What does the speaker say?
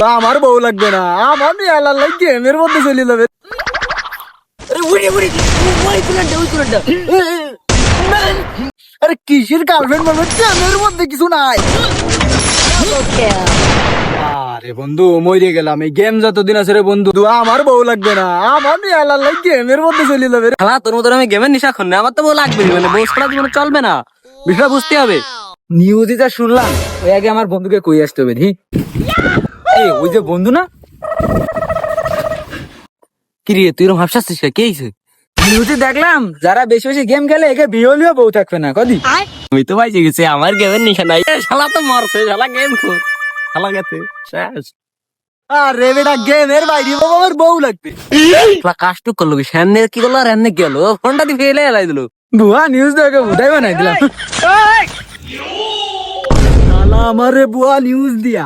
আমার বউ লাগবে না, আমার আল্লাহ গেমের মধ্যে চলে যাবে। আরে কিসের গার্লফ্রেন্ড বলবো, গেমের মধ্যে কিছু নাই। আরে বন্ধু মরে গেলাম, এই গেম যতদিন আছে রে বন্ধু, আমার বউ লাগবে না, আমার আল্লাহ গেমের মধ্যে চলে যাবে। হ্যাঁ তোর মতো আমি গেমের নিশা খন না, আমার তো বউ লাগবে, মানে বউ ছাড়া জীবনে চলবে না, বিষয়টা বুঝতে হবে। নিউজে যা শুনলাম, ওই আগে আমার বন্ধুকে কই আসতে হবে। ওই যে বন্ধু না, কি রে তুই এরকম ভাবছিস কে হইছে? নিউজে দেখলাম যারা বেশি বেশি গেম খেলে একে বিয়ে হলেও বউ থাকবে না কদি। আমি তো ভাই গেছে, আমার গেমের নিশা নাই। শালা তো মরছে, শালা গেম খোর, শালা গেছে শেষ। আরে বেটা গেমের বাইরে বাবা আমার বউ লাগবে। শালা কাষ্ট করলো কি, সামনে কি করলো আর এমনি গেল, ফোনটা দিয়ে ফেলে এলাই দিল। বুয়া নিউজ দেখে বুঝাই বানাই দিলাম। শালা আমারে বুয়া নিউজ দিয়া।